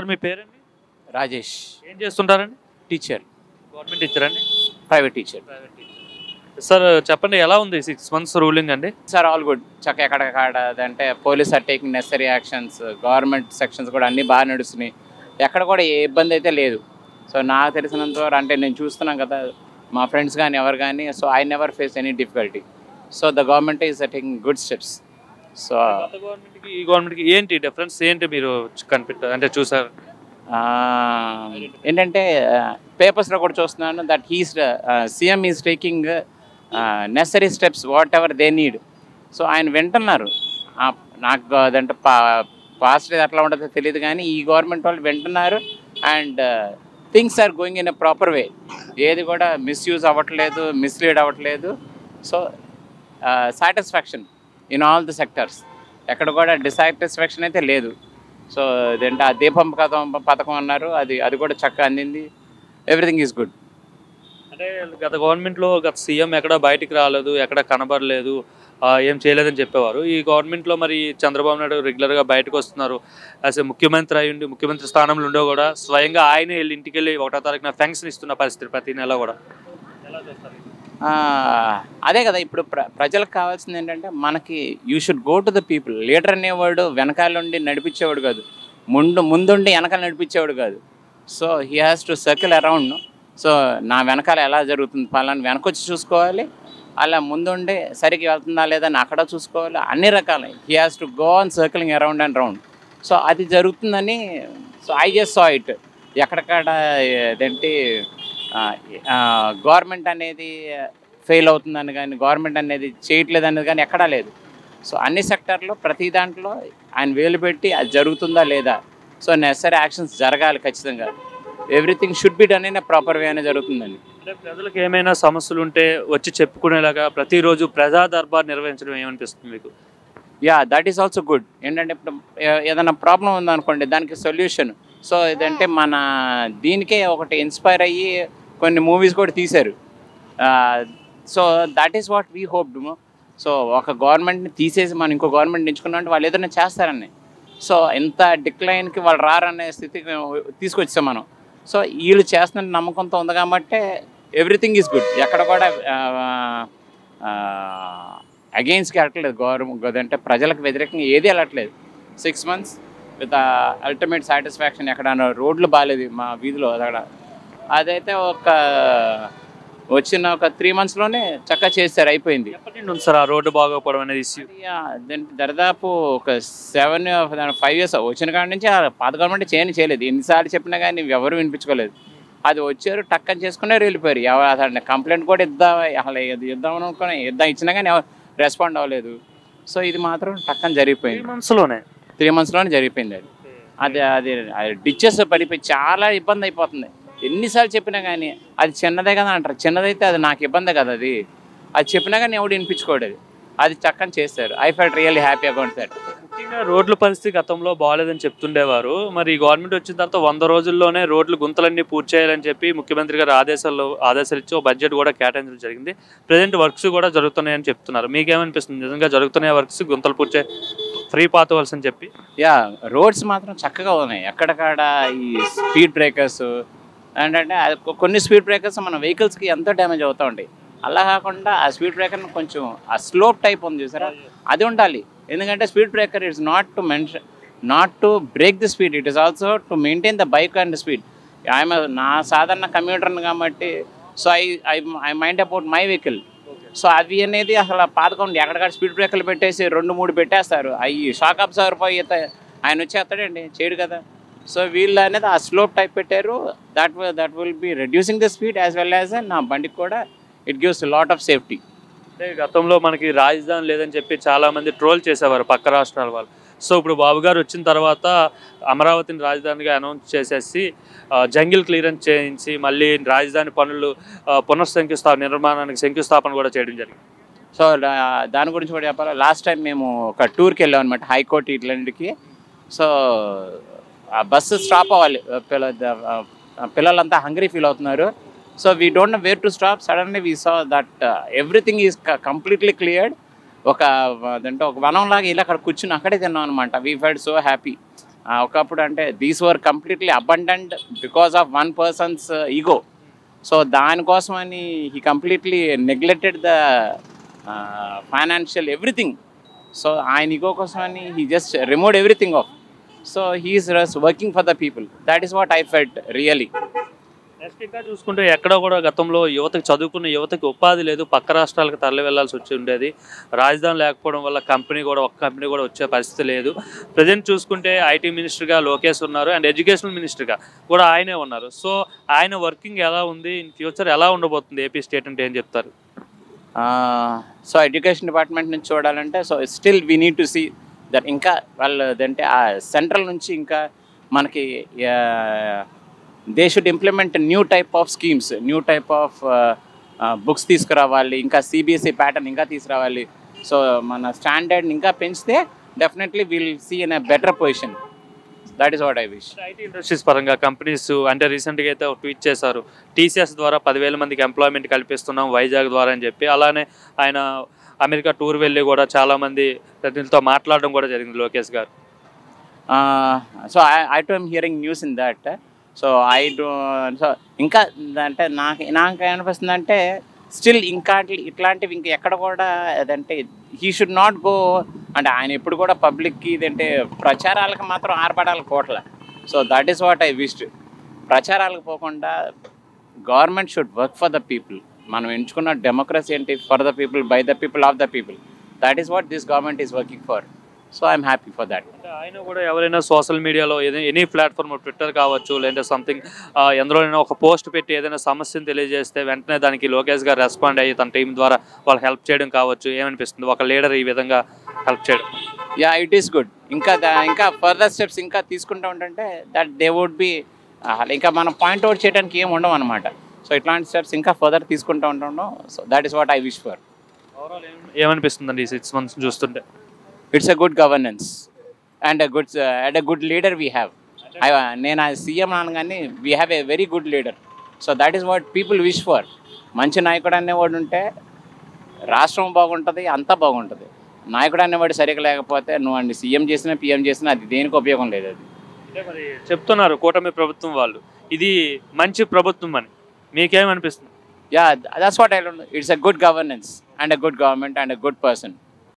Sir మీ పేరండి? రాజేష్. ఏం చేస్తుంటారండి? టీచర్. గవర్నమెంట్ టీచర్ అండి? Private teacher. Private teacher. Sir చెప్పండి, ఎలా ఉంది 6 months రూలింగ్ అండి? Sir all good. చక్క ఎక్కడికాడ అంటే police are taking necessary actions, government sections కూడా అన్నీ బాగా నడుస్తున్నాయి. ఎక్కడ కూడా ఏ ఇబ్బంది అయితే లేదు. సో నాకు తెలిసినంత వరకు అంటే నేను చూస్తున్నాం కదా, మా ఫ్రెండ్స్ కానీ ఎవరు కానీ, so I never face any difficulty. So the government is taking good steps. So గత గవర్నమెంట్కి ఈ గవర్నమెంట్కి ఏంటి డిఫరెన్స్, ఏంటి మీరు అంటే చూసారు? ఏంటంటే పేపర్స్లో కూడా చూస్తున్నాను that he's CM is taking necessary steps what ever they need. So ఆయన వింటున్నారు. నాకు అదంటే పాస్ట్ ఎట్లా ఉంటుందో తెలియదు కానీ ఈ గవర్నమెంట్ వాళ్ళు వింటున్నారు. And things are going in a proper way. ఏది కూడా మిస్యూజ్ అవ్వట్లేదు, మిస్లీడ్ అవ్వట్లేదు. So satisfaction in all the sectors. ఎక్కడ కూడా డిసాటిస్ఫాక్షన్ అయితే లేదు. సో ఇదేంటే ఆ దీపం పథకం అన్నారు, అది కూడా చక్కగా అందింది. Everything is good. అంటే గత గవర్నమెంట్లో గత సీఎం ఎక్కడ బయటికి రాలేదు, ఎక్కడ కనబడలేదు, ఏం చేయలేదని చెప్పేవారు. ఈ గవర్నమెంట్లో మరి చంద్రబాబు నాయుడు రెగ్యులర్గా బయటకు వస్తున్నారు. యాజ్ ముఖ్యమంత్రి అయి ఉండి, ముఖ్యమంత్రి స్థానంలో ఉండో కూడా స్వయంగా ఆయనే వెళ్ళి ఇంటికి వెళ్ళి 1వ తారీఖున పెన్షన్ ఇస్తున్న పరిస్థితి ప్రతి నెల కూడా. ఎలా చేస్తారు? అదే కదా ఇప్పుడు ప్రజలకు కావాల్సింది ఏంటంటే, మనకి you should go to the people. Leader అనేవాడు వెనకాల నుండి నడిపించేవాడు కాదు, ముందుండి వెనకాల నడిపించేవాడు కాదు. So he has to circle around. So నా వెనకాల ఎలా జరుగుతుంది పలానా వెనకొచ్చి చూసుకోవాలి, అలా ముందుండి సరిగ్గా వెళ్తుందా లేదా అని అక్కడ చూసుకోవాలి. అన్ని రకాల he has to go on circling around and round. So అది జరుగుతుందని so I just saw it. ఎక్కడికక్కడ ఏంటంటే గవర్నమెంట్ అనేది ఫెయిల్ అవుతుందని కానీ, గవర్నమెంట్ అనేది చేయట్లేదు అనేది కానీ ఎక్కడా లేదు. సో అన్ని సెక్టర్లో ప్రతి దాంట్లో ఆయన వేలు పెట్టి అది జరుగుతుందా లేదా. సో నెసరీ యాక్షన్స్ జరగాలి ఖచ్చితంగా. Everything should be done in a proper వే అనే జరుగుతుందండి. అంటే ప్రజలకు ఏమైనా సమస్యలు ఉంటే వచ్చి చెప్పుకునేలాగా ప్రతిరోజు ప్రజా దర్బార్ నిర్వహించడం ఏమనిపిస్తుంది మీకు? Yeah, that is also good. ఏంటంటే ఇప్పుడు ఏదైనా ప్రాబ్లం ఉందనుకోండి, దానికి సొల్యూషన్. సో ఇదంటే మన దీనికే ఒకటి ఇన్స్పైర్ అయ్యి కొన్ని మూవీస్ కూడా తీశారు. So that is what we hoped. So ఒక గవర్నమెంట్ని తీసేసి మనం ఇంకో గవర్నమెంట్ ఎంచుకున్నామంటే వాళ్ళు ఏదైనా చేస్తారని. సో ఇంత డిక్లైన్కి వాళ్ళు రారనే స్థితికి తీసుకొచ్చాం మనం. సో వీళ్ళు చేస్తున్న నమ్మకంతో ఉంది కాబట్టి ఎవ్రీథింగ్ ఈజ్ గుడ్. ఎక్కడ కూడా అగెయిన్స్ట్కి వెళ్ళట్లేదు గవర్నమెంట్, అంటే ప్రజలకు వ్యతిరేకంగా ఏది వెళ్ళట్లేదు. 6 months విత్ అల్టిమేట్ సాటిస్ఫాక్షన్. ఎక్కడ రోడ్లు బాగాలేదు మా వీధిలో, అక్కడ అదైతే వచ్చిన ఒక 3 monthsలోనే చక్కగా చేశారు, అయిపోయింది. ఎప్పటి నుండి ఉంది సార్ ఆ రోడ్డు బాగోకపోవడం అనేది ఇష్యూ? దాదాపు ఒక 5 years వచ్చిన కాడి నుంచి పాత గవర్నమెంట్ చేయలేదు. ఎన్నిసార్లు చెప్పినా కానీ ఎవరు వినిపించుకోలేదు. అది వచ్చారు, టక్కని చేసుకున్నారు, వెళ్ళిపోయారు. అసలు కంప్లైంట్ కూడా అసలు ఇద్దామని అనుకుని ఇచ్చినా కానీ ఎవరు రెస్పాండ్ అవ్వలేదు. సో ఇది మాత్రం టక్కని జరిగిపోయింది. 3 monthsలోనే జరిగిపోయింది. అది డిచెస్ పడిపోయి చాలా ఇబ్బంది అయిపోతుంది. ఎన్నిసార్లు చెప్పినా కానీ అది చిన్నదే కదా అంటారు. చిన్నదైతే అది నాకు ఇబ్బంది కదా, అది చెప్పినా కానీ ఎవడు వినిపించుకోడు. అది చక్కని చేస్తారు. I felt really happy about that. ముఖ్యంగా రోడ్ల పరిస్థితి గతంలో బాగాలేదని చెప్తుండేవారు. మరి ఈ గవర్నమెంట్ వచ్చిన తర్వాత 100 రోజుల్లోనే రోడ్లు గుంతలన్నీ పూర్తి చేయాలని చెప్పి ముఖ్యమంత్రి గారు ఆదేశాలు ఇచ్చి బడ్జెట్ కూడా కేటాయించడం జరిగింది. ప్రజెంట్ వర్క్స్ కూడా జరుగుతున్నాయని చెప్తున్నారు. మీకేమనిపిస్తుంది, నిజంగా జరుగుతున్నాయి వర్క్స్, గుంతలు పూర్తి ఫ్రీ పాత్ వర్క్స్ అని చెప్పి? యా, రోడ్స్ మాత్రం చక్కగా ఉన్నాయి. ఎక్కడికాడ ఈ స్పీడ్ బ్రేకర్స్ ఏంటంటే కొన్ని స్పీడ్ బ్రేకర్స్ మన వెహికల్స్కి ఎంతో డ్యామేజ్ అవుతూ ఉంటాయి. అలా కాకుండా ఆ స్పీడ్ బ్రేకర్ని కొంచెం ఆ స్లోప్ టైప్ ఉంది చూసారా, అది ఉండాలి. ఎందుకంటే speed breaker it's not to break the speed, it is also to maintain the bike and speed. నా సాధారణ కమ్యూటర్ని కాబట్టి so I mind about my vehicle. So అవి అనేది అసలు పాతకుండా ఎక్కడికక్కడ స్పీడ్ బ్రేకర్లు పెట్టేసి 2-3 పెట్టేస్తారు. అవి షాక్ అబ్జర్వర్ పోయి ఆయన వచ్చేస్తాడండి, చేయడు కదా. సో వీళ్ళు అనేది ఆ స్లోప్ టైప్ పెట్టారు. That will be reducing the speed as well as నా బండికి కూడా it gives lot of safety. అంటే గతంలో మనకి రాజధాని లేదని చెప్పి చాలామంది ట్రోల్ చేసేవారు పక్క రాష్ట్రాల వాళ్ళు. సో ఇప్పుడు బాబు గారు వచ్చిన తర్వాత అమరావతిని రాజధానిగా అనౌన్స్ చేసేసి జంగిల్ క్లియరెన్స్ చేయించి మళ్ళీ రాజధాని పనులు నిర్మాణానికి శంకుస్థాపన కూడా చేయడం జరిగింది. సో దాని గురించి కూడా చెప్పాలి. లాస్ట్ టైం మేము ఒక టూర్కి వెళ్ళాం అనమాట, హైకోర్టు ఇట్లాంటికి. సో ఆ బస్సు స్టాప్ అవ్వాలి, పిల్లలంతా హంగ్రీ ఫీల్ అవుతున్నారు. So we don't know where to stop. Suddenly we saw that everything is completely cleared. ఒక వనంలాగా ఇలా అక్కడ కూర్చుని అక్కడే తిన్నాం అనమాట. We felt so happy. ఒకప్పుడు అంటే these were completely abundant because of one persons ego. So దానికోసమని he completely neglected the financial everything. So ఆయన ఈగో కోసమని he just remove everything of. So he is working for the people. That is what I felt really. Next ఇంకా చూసుకుంటే ఎక్కడ కూడా గతంలో యువతకు చదువుకున్న యువతకి ఉపాధి లేదు, పక్క రాష్ట్రాలకు తరలి వెళ్లాల్సి వచ్చి ఉండేది. రాజధాని లేకపోవడం వల్ల ఒక్క కంపెనీ కూడా వచ్చే పరిస్థితి లేదు. ప్రజెంట్ చూసుకుంటే ఐటీ మినిస్టర్గా లోకేష్ ఉన్నారు అండ్ ఎడ్యుకేషనల్ మినిస్టర్గా కూడా ఆయనే ఉన్నారు. సో ఆయన వర్కింగ్ ఎలా ఉంది, ఇన్ ఫ్యూచర్ ఎలా ఉండబోతుంది ఏపీ స్టేట్ అంటే ఏం చెప్తారు? సో ఎడ్యుకేషన్ డిపార్ట్మెంట్ నుంచి చూడాలంటే so still we need to see that ఇంకా వాళ్ళదంటే ఆ సెంట్రల్ నుంచి ఇంకా మనకి they should implement new type of schemes, new type of books తీసుకురావాలి, ఇంకా సిబిఎస్ఈ ప్యాటర్న్ ఇంకా తీసుకురావాలి. సో మన స్టాండర్డ్ని ఇంకా పెంచితే definitely will see in a better position. That is what I wish. IT industries పరంగా కంపెనీస్ అంటే రీసెంట్గా అయితే ఒక ట్వీట్ చేశారు, టీసీఎస్ ద్వారా 10,000 మందికి ఎంప్లాయ్మెంట్ కల్పిస్తున్నాం వైజాగ్ ద్వారా అని చెప్పి. అలానే ఆయన అమెరికా టూర్ వెళ్ళి కూడా చాలామంది ప్రతినిధులతో మాట్లాడడం కూడా జరిగింది లోకేష్ గారు. So I to hearing news in that. So so ఇంకా అంటే నాకు అనిపిస్తుంది అంటే స్టిల్ ఇంకా ఇట్లాంటివి ఇంకా ఎక్కడ కూడా అదంటే హీ షుడ్ నాట్ గో. అంటే ఆయన ఎప్పుడు కూడా పబ్లిక్కి ఇదంటే ప్రచారాలకు మాత్రం ఆర్భటాలకు పోవట్లే. So that is what I wished. ప్రచారాలకు పోకుండా government should work for the people. మనం ఎంచుకున్న డెమోక్రసీ ఏంటి? For the people, by the people, of the people. That is what this government is working for. So I'm happy for that. ఆయన కూడా ఎవరైనా social మీడియాలో any platform, Twitter కావచ్చు లేదంటే something ఎందులోనైనా ఒక పోస్ట్ పెట్టి ఏదైనా సమస్యను తెలియజేస్తే వెంటనే దానికి లోకేష్ గారు రెస్పాండ్ అయ్యి తన టీం ద్వారా వాళ్ళు హెల్ప్ చేయడం కావచ్చు. ఏమనిపిస్తుంది ఒక లీడర్ ఈ విధంగా హెల్ప్ చేయడం? Yeah, it is good. ఇంకా ఫర్దర్ స్టెప్స్ ఇంకా తీసుకుంటూ ఉంటుంటే దట్ దే వుడ్ బి ఇంకా మనం పాయింట్అవుట్ చేయడానికి ఏమి ఉండవు అనమాట. సో ఇట్లాంటి స్టెప్స్ ఇంకా ఫర్దర్ తీసుకుంటూ ఉంటుండం. So that is what I wish for. Overall ఏమనిపిస్తుందండి ఈ 6 months చూస్తుంటే? It's a good governance and a good leader we have. నేను సీఎం అనగానే we have a very good leader. So that is what people wish for. మంచి నాయకుడు అనేవాడు ఉంటే రాష్ట్రం బాగుంటుంది, అంతా బాగుంటుంది. నాయకుడు అనేవాడు సరిగ్గా లేకపోతే నువ్వు అన్ని సీఎం చేసినా పిఎం చేసినా అది దేనికి ఉపయోగం లేదు. అది అంటే మరి చెప్తున్నారు కూటమి ప్రభుత్వం వాళ్ళు ఇది మంచి ప్రభుత్వం అని, మీకేమనిపిస్తుంది? Yeah, that's what I don't know. It's a good governance and a good government and a good person.